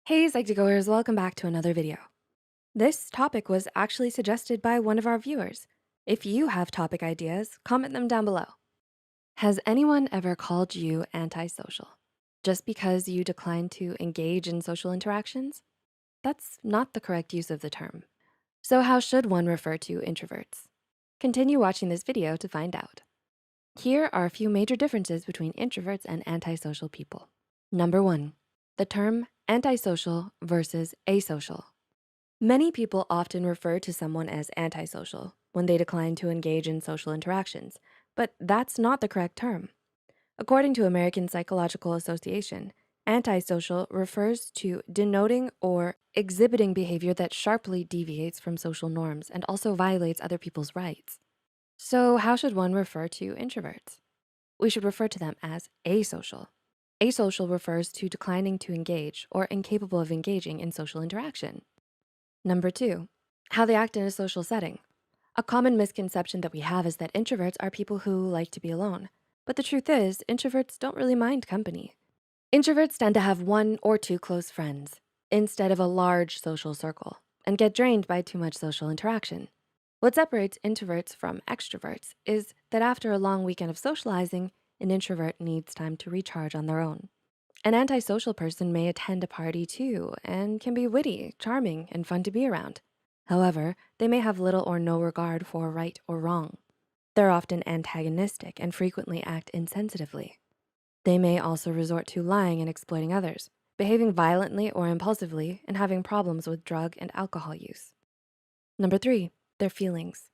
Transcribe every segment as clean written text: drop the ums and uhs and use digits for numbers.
Hey Psych2Goers, welcome back to another video. This topic was actually suggested by one of our viewers. If you have topic ideas, comment them down below. Has anyone ever called you antisocial just because you decline to engage in social interactions? That's not the correct use of the term. So how should one refer to introverts? Continue watching this video to find out. Here are a few major differences between introverts and antisocial people. Number one, the term antisocial versus asocial. Many people often refer to someone as antisocial when they decline to engage in social interactions, but that's not the correct term. According to American Psychological Association, antisocial refers to denoting or exhibiting behavior that sharply deviates from social norms and also violates other people's rights. So how should one refer to introverts? We should refer to them as asocial. Asocial refers to declining to engage or incapable of engaging in social interaction. Number two, how they act in a social setting. A common misconception that we have is that introverts are people who like to be alone. But the truth is, introverts don't really mind company. Introverts tend to have one or two close friends instead of a large social circle and get drained by too much social interaction. What separates introverts from extroverts is that after a long weekend of socializing, an introvert needs time to recharge on their own. An antisocial person may attend a party too and can be witty, charming, and fun to be around. However, they may have little or no regard for right or wrong. They're often antagonistic and frequently act insensitively. They may also resort to lying and exploiting others, behaving violently or impulsively, and having problems with drug and alcohol use. Number three, their feelings.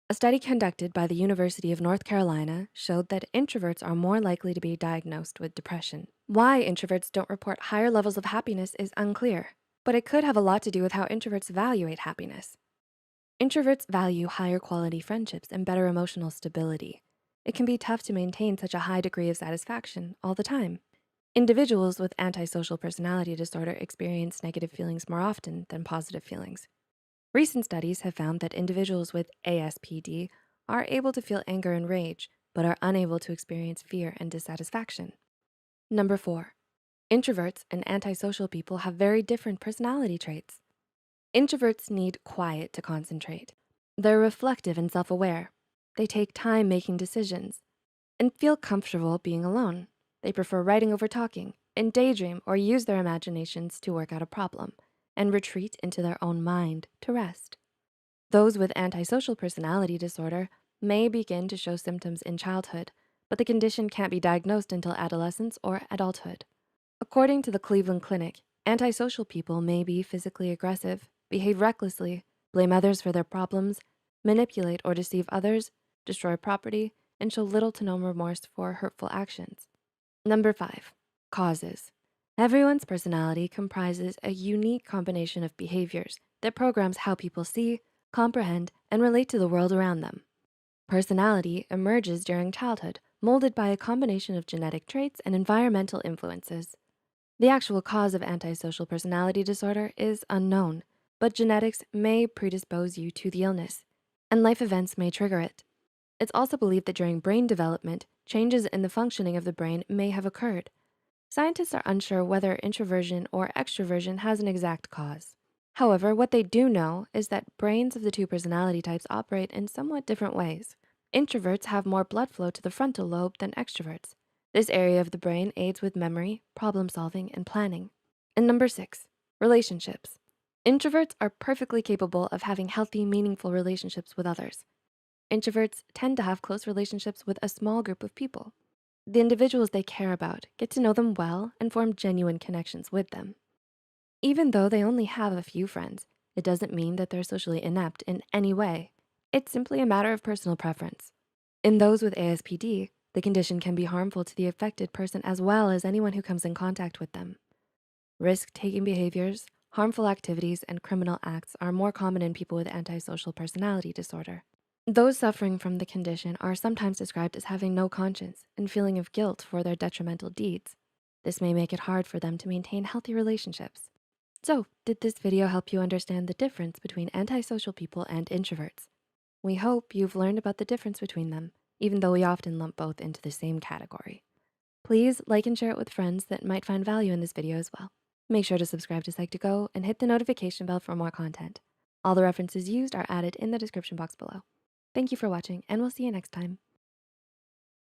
A study conducted by the University of North Carolina showed that introverts are more likely to be diagnosed with depression. Why introverts don't report higher levels of happiness is unclear, but it could have a lot to do with how introverts evaluate happiness. Introverts value higher quality friendships and better emotional stability. It can be tough to maintain such a high degree of satisfaction all the time. Individuals with antisocial personality disorder experience negative feelings more often than positive feelings. Recent studies have found that individuals with ASPD are able to feel anger and rage, but are unable to experience fear and dissatisfaction. Number four, introverts and antisocial people have very different personality traits. Introverts need quiet to concentrate. They're reflective and self-aware. They take time making decisions and feel comfortable being alone. They prefer writing over talking and daydream or use their imaginations to work out a problem and retreat into their own mind to rest. Those with antisocial personality disorder may begin to show symptoms in childhood, but the condition can't be diagnosed until adolescence or adulthood. According to the Cleveland Clinic, antisocial people may be physically aggressive, behave recklessly, blame others for their problems, manipulate or deceive others, destroy property, and show little to no remorse for hurtful actions. Number five, causes. Everyone's personality comprises a unique combination of behaviors that programs how people see, comprehend, and relate to the world around them. Personality emerges during childhood, molded by a combination of genetic traits and environmental influences. The actual cause of antisocial personality disorder is unknown, but genetics may predispose you to the illness, and life events may trigger it. It's also believed that during brain development, changes in the functioning of the brain may have occurred. Scientists are unsure whether introversion or extroversion has an exact cause. However, what they do know is that brains of the two personality types operate in somewhat different ways. Introverts have more blood flow to the frontal lobe than extroverts. This area of the brain aids with memory, problem solving, and planning. And number six, relationships. Introverts are perfectly capable of having healthy, meaningful relationships with others. Introverts tend to have close relationships with a small group of people. The individuals they care about get to know them well and form genuine connections with them. Even though they only have a few friends, it doesn't mean that they're socially inept in any way. It's simply a matter of personal preference. In those with ASPD, the condition can be harmful to the affected person as well as anyone who comes in contact with them. Risk-taking behaviors, harmful activities, and criminal acts are more common in people with antisocial personality disorder. Those suffering from the condition are sometimes described as having no conscience and feeling of guilt for their detrimental deeds. This may make it hard for them to maintain healthy relationships. So, did this video help you understand the difference between antisocial people and introverts? We hope you've learned about the difference between them, even though we often lump both into the same category. Please like and share it with friends that might find value in this video as well. Make sure to subscribe to Psych2Go and hit the notification bell for more content. All the references used are added in the description box below. Thank you for watching, and we'll see you next time.